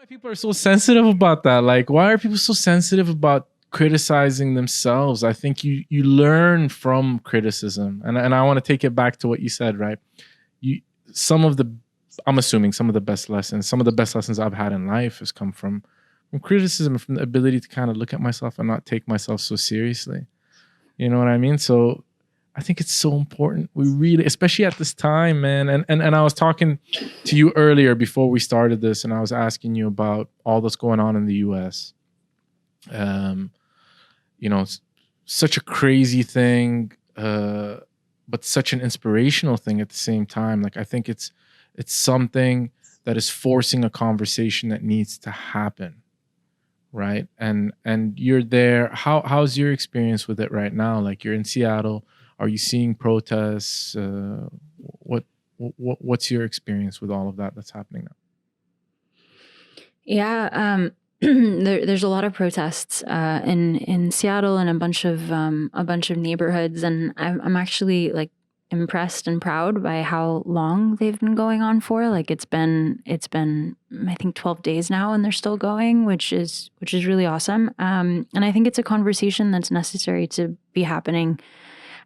why people are so sensitive about that. Like, why are people so sensitive about criticizing themselves? I think you learn from criticism, and I want to take it back to what you said, right? You some of the I'm assuming some of the best lessons I've had in life has come from criticism, from the ability to kind of look at myself and not take myself so seriously. You know what I mean? So I think it's so important. We really, especially at this time, man. And I was talking to you earlier before we started this, and I was asking you about all that's going on in the US. It's such a crazy thing, but such an inspirational thing at the same time. Like, I think it's something that is forcing a conversation that needs to happen. Right. And you're there. How's your experience with it right now? Like, you're in Seattle. Are you seeing protests? What's your experience with all of that that's happening now? Yeah, there's a lot of protests in Seattle and a bunch of neighborhoods, and I'm actually like impressed and proud by how long they've been going on for. Like, it's been I think 12 days now, and they're still going, which is really awesome. And I think it's a conversation that's necessary to be happening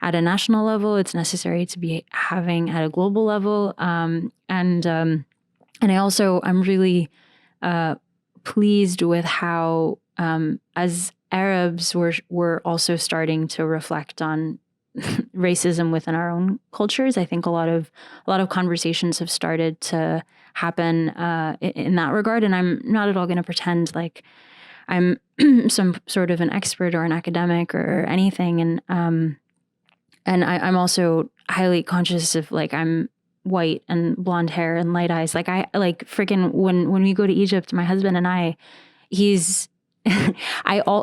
at a national level. It's necessary to be having at a global level. And I'm really pleased with how as Arabs we're also starting to reflect on racism within our own cultures. I think a lot of conversations have started to happen in that regard. And I'm not at all going to pretend like I'm some sort of an expert or an academic or anything. And I'm also highly conscious of, like, I'm white and blonde hair and light eyes. Like, I like freaking when we go to Egypt, my husband and he's I'll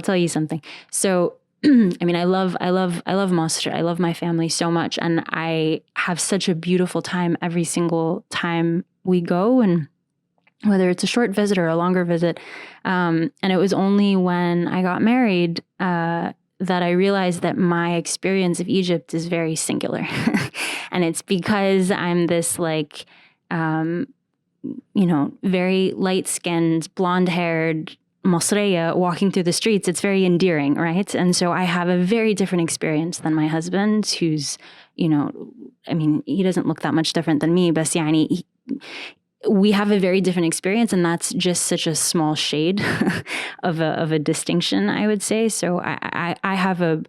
tell you something. So I mean, I love Masr. I love my family so much, and I have such a beautiful time every single time we go, and whether it's a short visit or a longer visit. And it was only when I got married that I realized that my experience of Egypt is very singular. And it's because I'm this, like, very light-skinned, blonde-haired Masriya walking through the streets. It's very endearing, right? And so I have a very different experience than my husband, who's, he doesn't look that much different than me, but we have a very different experience, and that's just such a small shade of a distinction, I would say. So I have a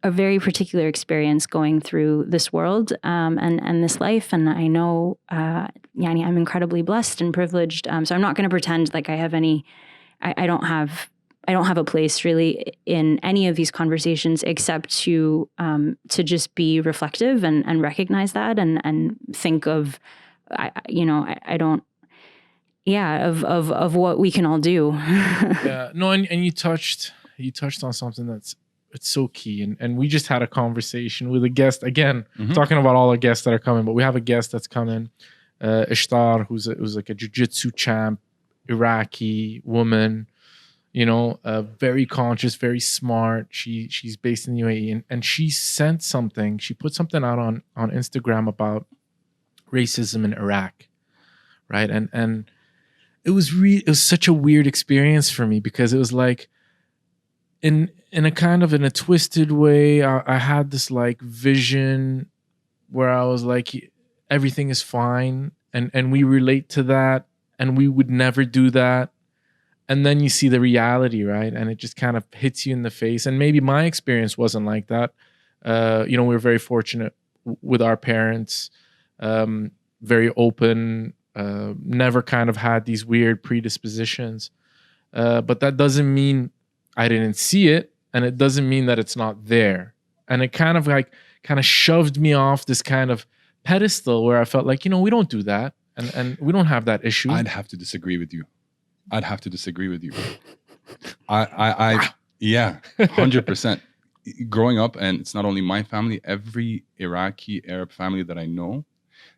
very particular experience going through this world and this life, and I know I'm incredibly blessed and privileged. So I'm not going to pretend like I have any. I don't have a place really in any of these conversations except to just be reflective and recognize that and think of. Of what we can all do. Yeah, no, and you touched on something it's so key, and we just had a conversation with a guest again, talking about all the guests that are coming, but we have a guest that's coming, Ishtar, who's like a jiu-jitsu champ, Iraqi woman, very conscious, very smart. She's based in the UAE, and she put something out on Instagram about racism in Iraq, right? And it was such a weird experience for me, because it was like in a twisted way, I had this like vision where I was like, everything is fine, and we relate to that, and we would never do that. And then you see the reality, right? And it just kind of hits you in the face. And maybe my experience wasn't like that. We were very fortunate with our parents. Very open, never kind of had these weird predispositions. But that doesn't mean I didn't see it, and it doesn't mean that it's not there. And it kind of shoved me off this kind of pedestal where I felt like, we don't do that, and we don't have that issue. I'd have to disagree with you. Yeah, 100%. Growing up, and it's not only my family, every Iraqi Arab family that I know.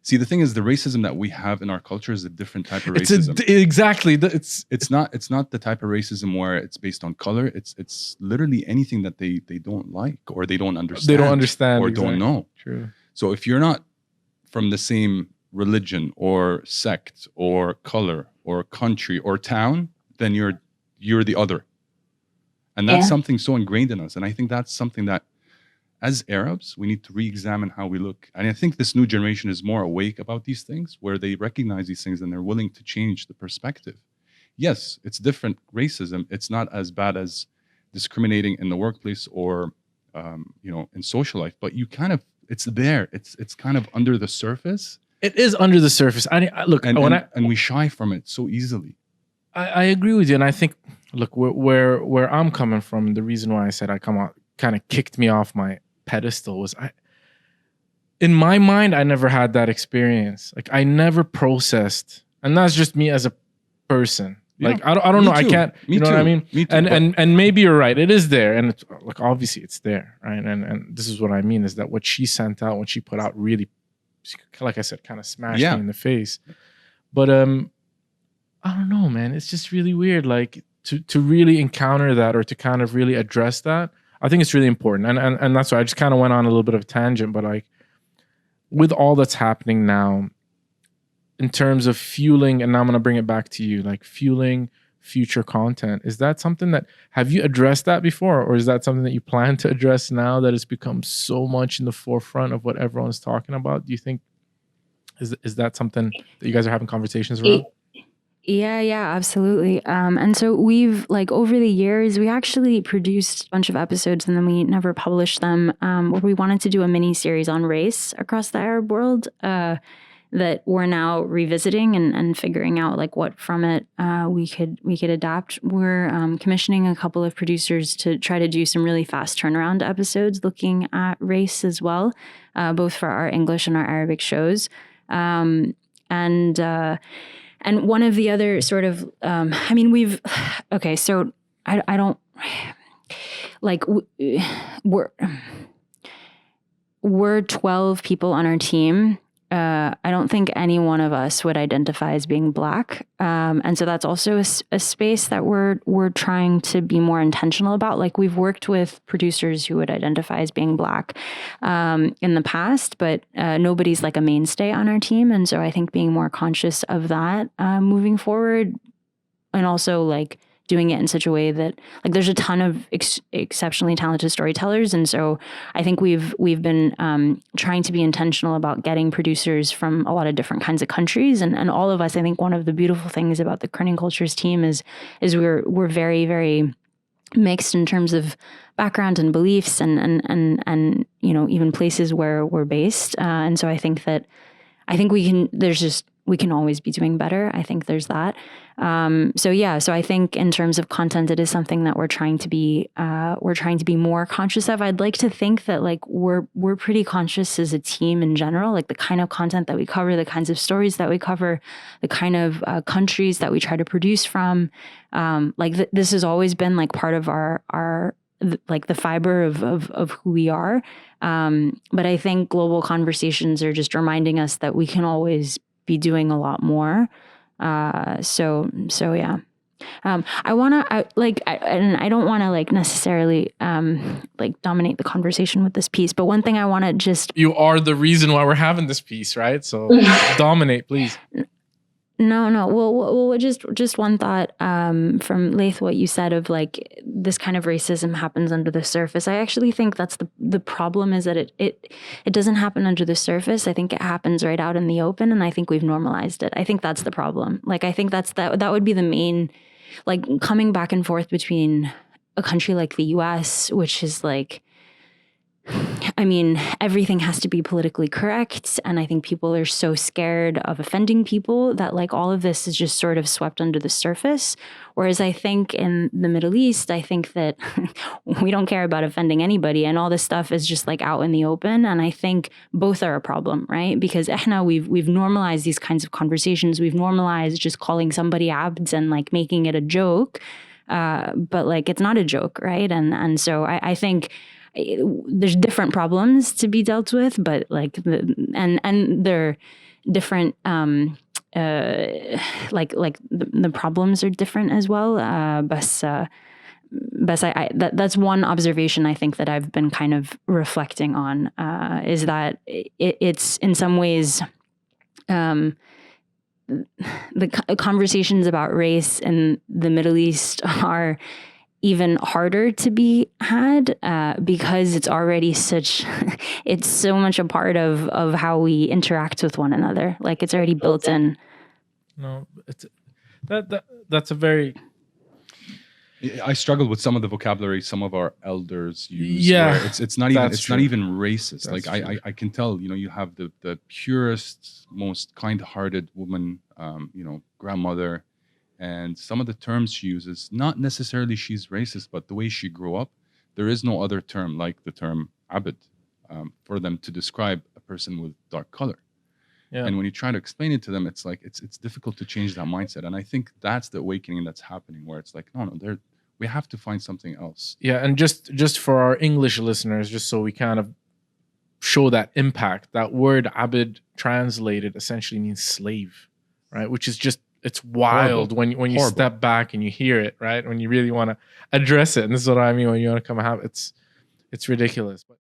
See, the thing is, the racism that we have in our culture is a different type of racism. Exactly. It's not the type of racism where it's based on color. It's literally anything that they don't like, or they don't understand. They don't understand or don't know. True. So if you're not from the same religion or sect or color or country or town, then you're the other. And that's something so ingrained in us. And I think that's something that as Arabs, we need to re-examine how we look. And I think this new generation is more awake about these things, where they recognize these things and they're willing to change the perspective. Yes, it's different racism. It's not as bad as discriminating in the workplace or, in social life, but it's there. It's kind of under the surface. It is under the surface. And we shy from it so easily. I agree with you. And I think, look, where I'm coming from, the reason why I said I come out kind of kicked me off my pedestal was in my mind, I never had that experience. Like I never processed, and that's just me as a person. Yeah, like I don't know. Too. I can't. Me you know too. what I mean? Me too, and maybe you're right. It is there, and it's, like obviously it's there, right? And this is what I mean is that what she sent out, what she put out, really, like I said, kind of smashed me in the face. But I don't know, man. It's just really weird. Like to really encounter that or to kind of really address that. I think it's really important. And that's why I just kind of went on a little bit of a tangent, but like with all that's happening now in terms of fueling, and now I'm going to bring it back to you, like fueling future content. Is that something that, have you addressed that before? Or is that something that you plan to address now that it's become so much in the forefront of what everyone's talking about? Do you think, is that something that you guys are having conversations around? Yeah, absolutely. And so we've like over the years, we actually produced a bunch of episodes and then we never published them, where we wanted to do a mini series on race across the Arab world, that we're now revisiting and figuring out like what from it we could adapt. We're commissioning a couple of producers to try to do some really fast turnaround episodes looking at race as well, both for our English and our Arabic shows. And one of the other sort of, so I don't, like, we're 12 people on our team. I don't think any one of us would identify as being Black. And so that's also a space that we're trying to be more intentional about. Like we've worked with producers who would identify as being Black in the past, but nobody's like a mainstay on our team. And so I think being more conscious of that moving forward, and also like doing it in such a way that like there's a ton of exceptionally talented storytellers. And so I think we've been trying to be intentional about getting producers from a lot of different kinds of countries. And all of us, I think one of the beautiful things about the Kerning Cultures team is we're very, very mixed in terms of background and beliefs and even places where we're based. And so I think we can always be doing better. I think there's that. So I think in terms of content, it is something that we're trying to be more conscious of. I'd like to think that like we're pretty conscious as a team in general, like the kind of content that we cover, the kinds of stories that we cover, the kind of countries that we try to produce from. This has always been like part of our like the fiber of who we are. But I think global conversations are just reminding us that we can always be doing a lot more. So yeah. I don't want to like necessarily like dominate the conversation with this piece, but one thing I want to just... You are the reason why we're having this piece, right? So dominate, please. No. Well, just one thought from Laith, what you said of like this kind of racism happens under the surface. I actually think that's the problem, is that it doesn't happen under the surface. I think it happens right out in the open, and I think we've normalized it. I think that's the problem. Like I think that would be the main, like coming back and forth between a country like the US, which is like, I mean, everything has to be politically correct. And I think people are so scared of offending people that like all of this is just sort of swept under the surface. Whereas I think in the Middle East, I think that we don't care about offending anybody, and all this stuff is just like out in the open. And I think both are a problem, right? Because we've normalized these kinds of conversations. We've normalized just calling somebody abds and like making it a joke. But like, it's not a joke, right? And so I think there's different problems to be dealt with, but like and they're different. The problems are different as well. That's one observation I think that I've been kind of reflecting on, is that it's in some ways conversations about race in the Middle East are even harder to be had because it's already it's so much a part of how we interact with one another. Like it's already built in. No, that's a very. I struggle with some of the vocabulary some of our elders use. Yeah, where it's not even racist. That's like I can tell, you have the purest, most kind-hearted woman, grandmother, and some of the terms she uses, not necessarily she's racist, but the way she grew up, there is no other term like the term abid for them to describe a person with dark color. Yeah. And when you try to explain it to them, it's like it's difficult to change that mindset. And I think that's the awakening that's happening, where it's like, no, we have to find something else. Yeah, and just for our English listeners, just so we kind of show that impact, that word abid translated essentially means slave, right? Which is just, it's wild when you step back and you hear it, right? When you really want to address it. And this is what I mean when you want to come out, it's ridiculous. But